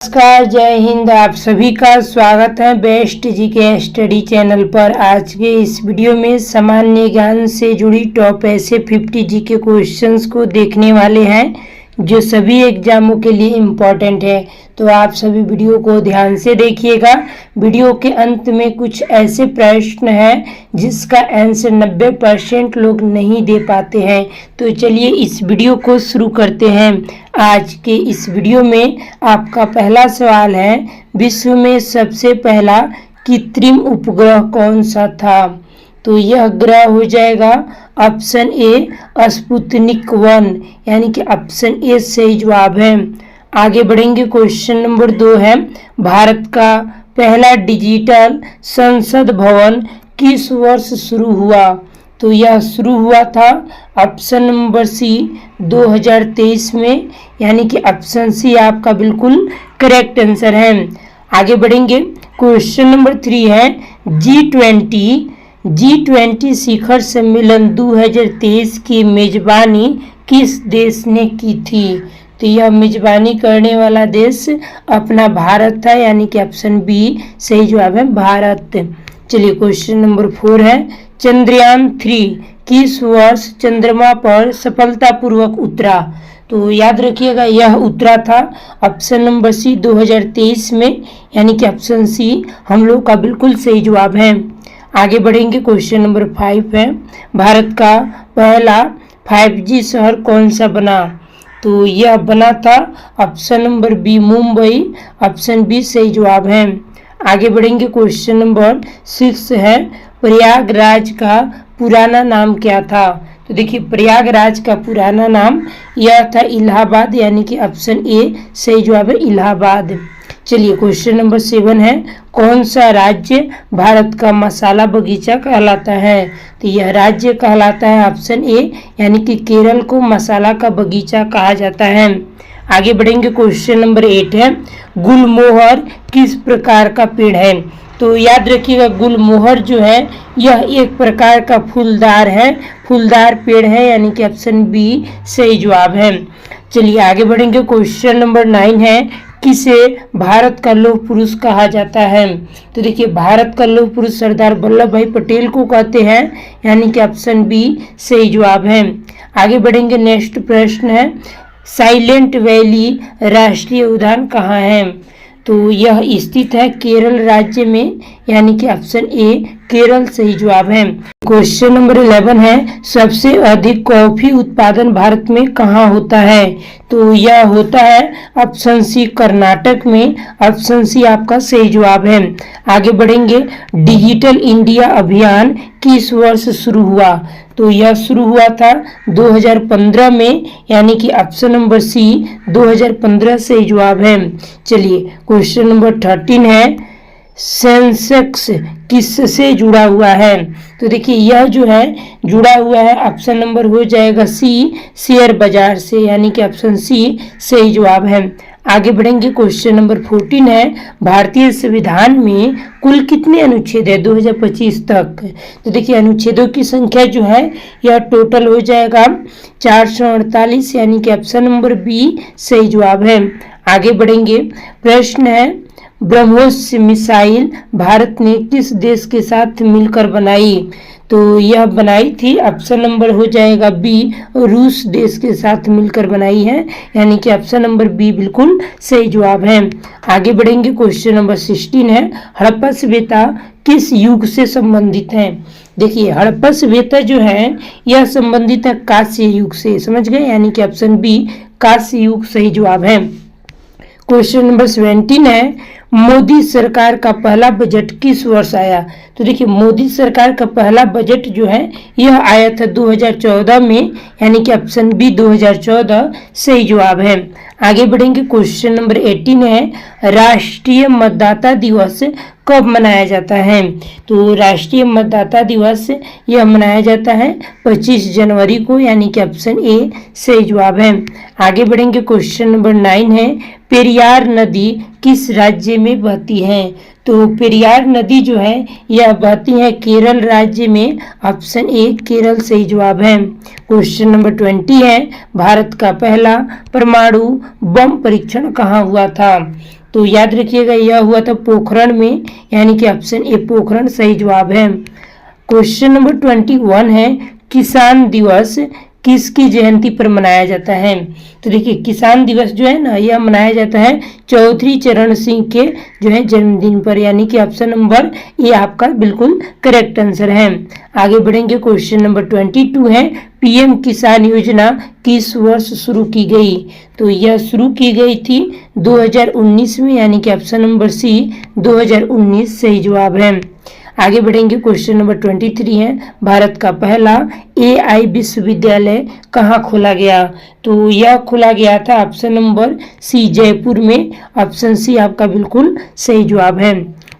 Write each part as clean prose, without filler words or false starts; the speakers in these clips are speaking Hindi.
नमस्कार, जय हिंद। आप सभी का स्वागत है बेस्ट जीके स्टडी चैनल पर। आज के इस वीडियो में सामान्य ज्ञान से जुड़ी टॉप ऐसे 50 जीके क्वेश्चंस को देखने वाले हैं जो सभी एग्जामों के लिए इम्पोर्टेंट है। तो आप सभी वीडियो को ध्यान से देखिएगा। वीडियो के अंत में कुछ ऐसे प्रश्न हैं जिसका आंसर 90% लोग नहीं दे पाते हैं। तो चलिए इस वीडियो को शुरू करते हैं। आज के इस वीडियो में आपका पहला सवाल है, विश्व में सबसे पहला कृत्रिम उपग्रह कौन सा था? तो यह ग्रह हो जाएगा ऑप्शन ए स्पुतनिक 1, यानी कि ऑप्शन ए सही जवाब है। आगे बढ़ेंगे। क्वेश्चन नंबर 2 है, भारत का पहला डिजिटल संसद भवन किस वर्ष शुरू हुआ? तो यह शुरू हुआ था ऑप्शन नंबर सी 2023 में, यानी कि ऑप्शन सी आपका बिल्कुल करेक्ट आंसर है। आगे बढ़ेंगे। क्वेश्चन नंबर 3 है, G20 शिखर सम्मेलन 2023 की मेजबानी किस देश ने की थी? तो यह मेजबानी करने वाला देश अपना भारत था, यानी कि ऑप्शन बी सही जवाब है, भारत। चलिए क्वेश्चन नंबर 4 है, चंद्रयान 3 किस वर्ष चंद्रमा पर सफलतापूर्वक उतरा? तो याद रखिएगा यह उतरा था ऑप्शन नंबर सी 2023 में, यानी कि ऑप्शन सी हम लोग का बिल्कुल सही जवाब है। आगे बढ़ेंगे। क्वेश्चन नंबर 5 है, भारत का पहला 5G शहर कौन सा बना? तो यह बना था option number B Mumbai, option B सही जवाब है। आगे बढ़ेंगे। क्वेश्चन नंबर 6 है, प्रयागराज का पुराना नाम क्या था? तो देखिए प्रयागराज का पुराना नाम यह था इलाहाबाद, यानी कि ऑप्शन ए सही जवाब है, इलाहाबाद। चलिए क्वेश्चन नंबर 7 है, कौन सा राज्य भारत का मसाला बगीचा कहलाता है? तो यह राज्य कहलाता है ऑप्शन ए, यानी कि केरल को मसाला का बगीचा कहा जाता है। आगे बढ़ेंगे। क्वेश्चन नंबर 8 है, गुलमोहर किस प्रकार का पेड़ है? तो याद रखिएगा गुलमोहर जो है यह एक प्रकार का फूलदार पेड़ है, यानी कि ऑप्शन बी सही जवाब है। चलिए आगे बढ़ेंगे। क्वेश्चन नंबर 9 है, किसे भारत का लौह पुरुष कहा जाता है? तो देखिए भारत का लौह पुरुष सरदार वल्लभ भाई पटेल को कहते हैं, यानी कि ऑप्शन बी सही जवाब है। आगे बढ़ेंगे। नेक्स्ट प्रश्न है, साइलेंट वैली राष्ट्रीय उद्यान कहाँ है? तो यह स्थित है केरल राज्य में, यानी कि ऑप्शन ए केरल सही जवाब है। क्वेश्चन नंबर 11 है, सबसे अधिक कॉफी उत्पादन भारत में कहाँ होता है? तो यह होता है ऑप्शन सी कर्नाटक में, ऑप्शन सी आपका सही जवाब है। आगे बढ़ेंगे। डिजिटल इंडिया अभियान किस वर्ष शुरू हुआ? तो यह शुरू हुआ था 2015 में, यानी कि ऑप्शन नंबर सी 2015 सही जवाब है। चलिए क्वेश्चन नंबर 13 है, सेंसेक्स किससे जुड़ा हुआ है? तो देखिए यह जो है जुड़ा हुआ है ऑप्शन नंबर हो जाएगा सी शेयर बाजार से, यानी कि ऑप्शन सी सही जवाब है। आगे बढ़ेंगे। क्वेश्चन नंबर 14 है, भारतीय संविधान में कुल कितने अनुच्छेद है 2025 तक? तो देखिए अनुच्छेदों की संख्या जो है यह टोटल हो जाएगा 448, यानी कि ऑप्शन नंबर बी सही जवाब है। आगे बढ़ेंगे। प्रश्न है, ब्रह्मोस मिसाइल भारत ने किस देश के साथ मिलकर बनाई? तो यह बनाई थी ऑप्शन नंबर हो जाएगा बी रूस देश के साथ मिलकर बनाई है, यानी कि ऑप्शन नंबर बी बिल्कुल सही जवाब है। आगे बढ़ेंगे। क्वेश्चन नंबर 16 है, हड़प्पा सभ्यता किस युग से संबंधित है? देखिए हड़प्पा सभ्यता जो है यह संबंधित है कांस्य युग से, समझ गए, यानी कि ऑप्शन बी कांस्य युग सही जवाब है। क्वेश्चन नंबर 17 है, मोदी सरकार का पहला बजट किस वर्ष आया? तो देखिए मोदी सरकार का पहला बजट जो है यह आया था 2014 में, यानी कि ऑप्शन बी 2014 सही जवाब है। आगे बढ़ेंगे। क्वेश्चन नंबर 18 है, राष्ट्रीय मतदाता दिवस कब मनाया जाता है? तो राष्ट्रीय मतदाता दिवस यह मनाया जाता है 25 जनवरी को, यानी कि ऑप्शन ए सही जवाब है। आगे बढ़ेंगे। क्वेश्चन नंबर 9 है, पेरियार नदी किस राज्य में बहती है? तो पेरियार नदी जो है यह बहती है केरल राज्य में, ऑप्शन ए केरल सही जवाब है। क्वेश्चन नंबर 20 है, भारत का पहला परमाणु बम परीक्षण कहाँ हुआ था? तो याद रखिएगा यह हुआ था पोखरण में, यानी कि ऑप्शन ए पोखरण सही जवाब है। क्वेश्चन नंबर 21 है, किसान दिवस किसकी जयंती पर मनाया जाता है? तो देखिए किसान दिवस जो है ना, यह मनाया जाता है चौधरी चरण सिंह के जो है जन्मदिन पर, यानी कि ऑप्शन नंबर ए आपका बिल्कुल करेक्ट आंसर है। आगे बढ़ेंगे, क्वेश्चन नंबर 22 है, पीएम किसान योजना किस वर्ष शुरू की गई? तो यह शुरू की गई थी 2019 में, यानी कि ऑप्शन नंबर सी 2019 सही जवाब है। आगे बढ़ेंगे, क्वेश्चन नंबर 23 है, भारत का पहला एआई विश्वविद्यालय कहाँ खोला गया? तो यह खोला गया था ऑप्शन नंबर सी जयपुर में, ऑप्शन सी आपका बिल्कुल सही जवाब है।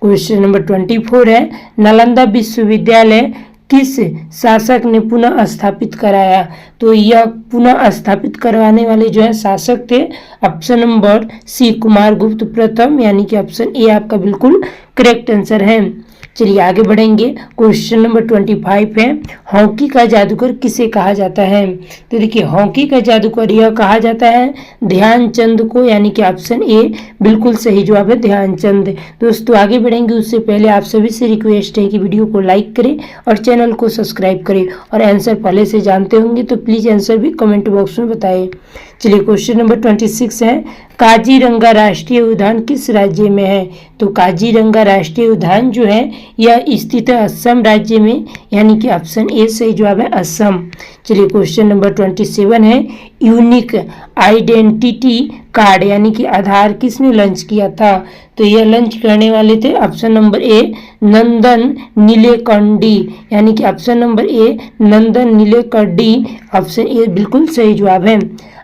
क्वेश्चन नंबर 24 है, नालंदा विश्वविद्यालय किस शासक ने पुनः स्थापित कराया? तो यह पुनः स्थापित करवाने वाले जो है शासक थे ऑप्शन नंबर सी कुमारगुप्त प्रथम, यानी कि ऑप्शन ए आपका बिल्कुल करेक्ट आंसर है। चलिए आगे बढ़ेंगे, क्वेश्चन नंबर 25 है, हॉकी का जादूगर किसे कहा जाता है? तो देखिए हॉकी का जादूगर यह कहा जाता है ध्यानचंद को, यानी कि ऑप्शन ए बिल्कुल सही जवाब है ध्यानचंद। दोस्तों आगे बढ़ेंगे उससे पहले आप सभी से रिक्वेस्ट है कि वीडियो को लाइक करें और चैनल को सब्सक्राइब करें, और आंसर पहले से जानते होंगे तो प्लीज आंसर भी कमेंट बॉक्स में बताएं। चलिए क्वेश्चन नंबर 26 है, काजीरंगा राष्ट्रीय उद्यान किस राज्य में है? तो काजीरंगा राष्ट्रीय उद्यान जो है यह स्थित है असम राज्य में, यानी कि ऑप्शन ए सही जवाब है असम। चलिए क्वेश्चन नंबर 27 है, यूनिक आइडेंटिटी कार्ड यानी कि आधार किसने लॉन्च किया था? तो यह लॉन्च करने वाले थे option number A Nandan Nilekani, यानी कि option number A Nandan Nilekani, option A बिल्कुल सही जवाब है।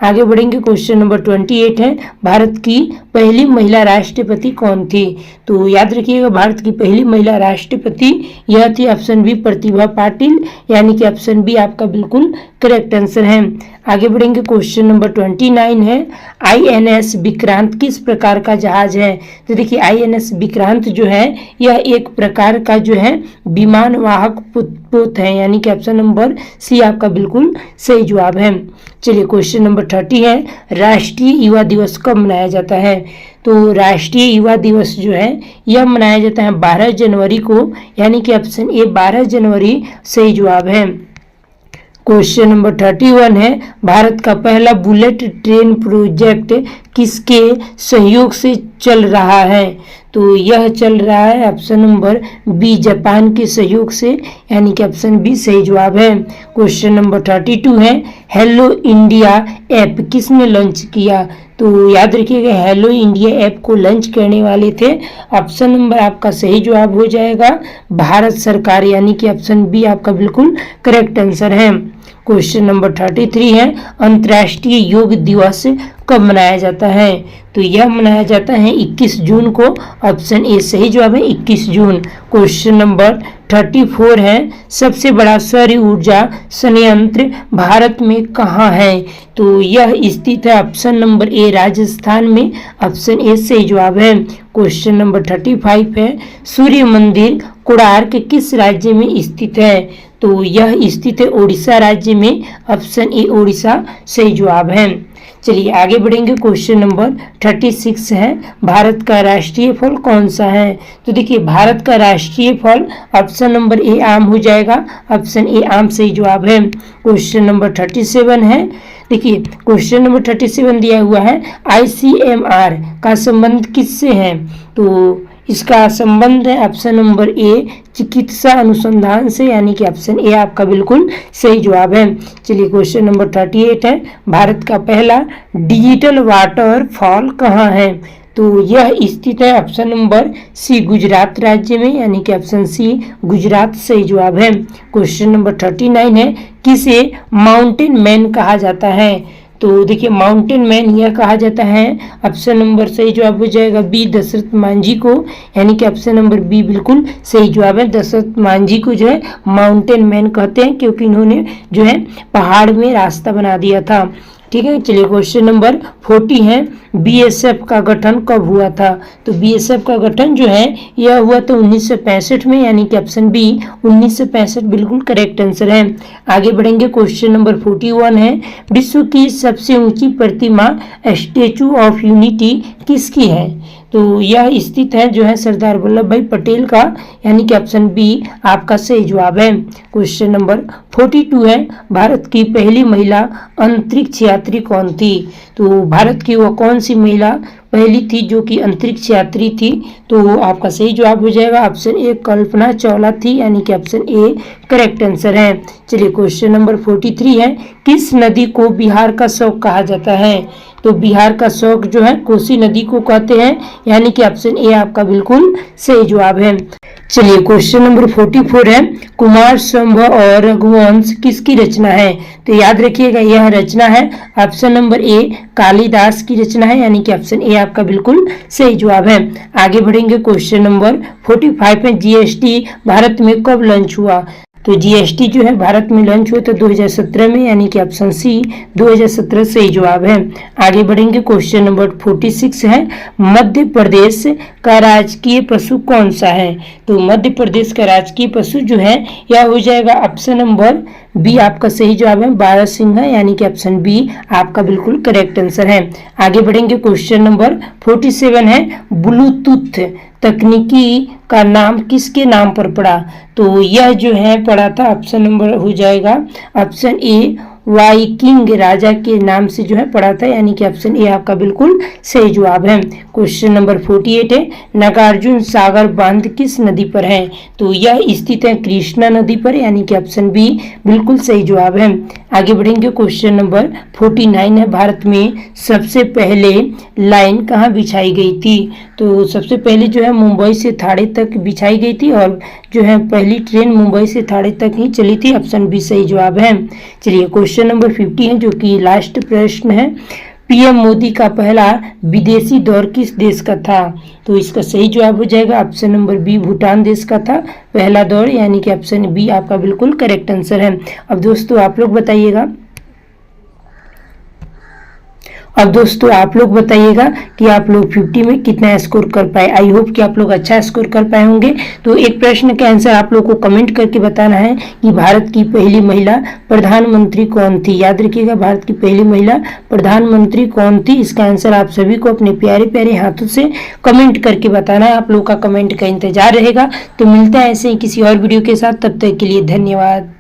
आगे बढ़ेंगे, क्वेश्चन नंबर 28 है, भारत की पहली महिला राष्ट्रपति कौन थी? तो याद रखिएगा भारत की पहली महिला राष्ट्रपति यह थी ऑप्शन बी प्रतिभा पाटिल, यानी कि ऑप्शन बी आपका बिल्कुल करेक्ट आंसर है। आगे बढ़ेंगे, क्वेश्चन नंबर 29 है, आईएनएस विक्रांत किस प्रकार का जहाज है? तो देखिए आईएनएस विक्रांत जो है यह एक प्रकार का जो है विमान वाहक पोत है, यानी कि ऑप्शन नंबर सी आपका बिल्कुल सही जवाब है। चलिए क्वेश्चन नंबर 30 है, राष्ट्रीय युवा दिवस कब मनाया जाता है? तो राष्ट्रीय युवा दिवस जो है यह मनाया जाता है 12 जनवरी को, यानी कि ऑप्शन ए 12 जनवरी सही जवाब है। क्वेश्चन नंबर 31 है, भारत का पहला बुलेट ट्रेन प्रोजेक्ट किसके सहयोग से चल रहा है? तो यह चल रहा है ऑप्शन नंबर बी जापान के सहयोग से, यानी कि ऑप्शन बी सही जवाब है। क्वेश्चन नंबर 32 है, हेलो इंडिया ऐप किसने लॉन्च किया? तो याद रखिएगा हेलो इंडिया ऐप को लॉन्च करने वाले थे ऑप्शन नंबर आपका सही जवाब हो जाएगा भारत सरकार, यानी कि ऑप्शन बी आपका बिल्कुल करेक्ट आंसर है। क्वेश्चन नंबर 33 है, अंतर्राष्ट्रीय योग दिवस कब मनाया जाता है? तो यह मनाया जाता है 21 जून को, ऑप्शन ए सही जवाब है 21 जून। क्वेश्चन नंबर 34 है, सबसे बड़ा सौर ऊर्जा संयंत्र भारत में कहाँ है? तो यह स्थित है ऑप्शन नंबर ए राजस्थान में, ऑप्शन ए सही जवाब है। क्वेश्चन नंबर 35 है, सूर्य मंदिर कोणार्क किस राज्य में स्थित है? तो यह स्थित है उड़ीसा राज्य में, ऑप्शन ए उड़ीसा सही जवाब है। चलिए आगे बढ़ेंगे, क्वेश्चन नंबर 36 है, भारत का राष्ट्रीय फल कौन सा है? तो देखिए भारत का राष्ट्रीय फल ऑप्शन नंबर ए आम हो जाएगा, ऑप्शन ए आम सही जवाब है। क्वेश्चन नंबर 37 है, देखिए क्वेश्चन नंबर 37 दिया हुआ है, आईसीएमआर का संबंध किससे है? तो इसका संबंध है ऑप्शन नंबर ए चिकित्सा अनुसंधान से, यानी कि ऑप्शन ए आपका बिल्कुल सही जवाब है। चलिए क्वेश्चन नंबर 38 है, भारत का पहला डिजिटल वाटरफॉल कहाँ है? तो यह स्थित है ऑप्शन नंबर सी गुजरात राज्य में, यानी कि ऑप्शन सी गुजरात सही जवाब है। क्वेश्चन नंबर 39 है, किसे माउंटेन मैन कहा जाता है? तो देखिए माउंटेन मैन यह कहा जाता है ऑप्शन नंबर सही जवाब हो जाएगा बी दशरथ मांझी को, यानी कि ऑप्शन नंबर बी बिल्कुल सही जवाब है। दशरथ मांझी को जो है माउंटेन मैन कहते हैं क्योंकि इन्होंने जो है पहाड़ में रास्ता बना दिया था। ठीक है, चलिए क्वेश्चन नंबर 40 है, बीएसएफ का गठन कब हुआ था? तो बीएसएफ का गठन जो है यह हुआ था 1965 में, यानी कि ऑप्शन बी 1965 बिल्कुल करेक्ट आंसर है। आगे बढ़ेंगे, क्वेश्चन नंबर 41 है, विश्व की सबसे ऊंची प्रतिमा स्टैचू ऑफ यूनिटी किसकी है? तो यह स्थित है जो है सरदार वल्लभ भाई पटेल का, यानी कि ऑप्शन बी आपका सही जवाब है। क्वेश्चन नंबर 42 है, भारत की पहली महिला अंतरिक्ष यात्री कौन थी? तो भारत की वह कौन सी महिला पहली थी जो कि अंतरिक्ष यात्री थी? तो आपका सही जवाब हो जाएगा ऑप्शन ए कल्पना चावला थी, यानी कि ऑप्शन ए करेक्ट आंसर है। चलिए क्वेश्चन नंबर 43 है, किस नदी को बिहार का शौक कहा जाता है? तो बिहार का शौक जो है कोसी नदी को कहते हैं, यानी कि ऑप्शन ए आपका बिल्कुल सही जवाब है। चलिए क्वेश्चन नंबर 44 है, कुमार संभव और रघुवंश किसकी रचना है? तो याद रखिएगा यह रचना है ऑप्शन नंबर ए कालिदास की रचना है, यानी कि ऑप्शन ए आपका बिल्कुल सही जवाब है। आगे बढ़ेंगे क्वेश्चन नंबर 45 में, जीएसटी भारत में कब लॉन्च हुआ? तो जीएसटी जो है भारत में लॉन्च हुआ तो 2017 में, यानी कि ऑप्शन सी 2017 सही जवाब है। आगे बढ़ेंगे क्वेश्चन नंबर 46 है, मध्य प्रदेश का राजकीय पशु कौन सा है? तो मध्य प्रदेश का राजकीय पशु जो है यह हो जाएगा ऑप्शन नंबर बी आपका सही जवाब है, बारहसिंघा, यानी कि ऑप्शन बी आपका बिल्कुल करेक्ट आंसर है। आगे बढ़ेंगे क्वेश्चन नंबर 47 है, ब्लूटूथ तकनीकी का नाम किसके नाम पर पड़ा? तो यह जो है पड़ा था ऑप्शन नंबर हो जाएगा ऑप्शन ए वाइकिंग राजा के नाम से जो है पड़ा था, यानी कि ऑप्शन ए आपका बिल्कुल सही जवाब है। क्वेश्चन नंबर 48 है, नागार्जुन सागर बांध किस नदी पर है? तो यह स्थित है कृष्णा नदी पर, यानी कि ऑप्शन बी बिल्कुल सही जवाब है। आगे बढ़ेंगे क्वेश्चन नंबर 49 है, भारत में सबसे पहले लाइन कहाँ बिछाई गई थी? तो सबसे पहले जो है मुंबई से थाणे तक बिछाई गई थी और जो है पहली ट्रेन मुंबई से थाणे तक ही चली थी, ऑप्शन बी सही जवाब है। चलिए क्वेश्चन नंबर 50 है जो कि लास्ट प्रश्न है, पीएम मोदी का पहला विदेशी दौर किस देश का था? तो इसका सही जवाब हो जाएगा ऑप्शन नंबर बी भूटान देश का था पहला दौर, यानी कि ऑप्शन बी आपका बिल्कुल करेक्ट आंसर है। अब दोस्तों आप लोग बताइएगा कि आप लोग 50 में कितना स्कोर कर पाए। आई होप कि आप लोग अच्छा स्कोर कर पाए होंगे। तो एक प्रश्न का आंसर आप लोग को कमेंट करके बताना है कि भारत की पहली महिला प्रधानमंत्री कौन थी। याद रखिएगा भारत की पहली महिला प्रधानमंत्री कौन थी, इसका आंसर आप सभी को अपने प्यारे प्यारे हाथों से कमेंट करके बताना है। आप लोग का कमेंट का इंतजार रहेगा। तो मिलता है ऐसे ही किसी और वीडियो के साथ, तब तक के लिए धन्यवाद।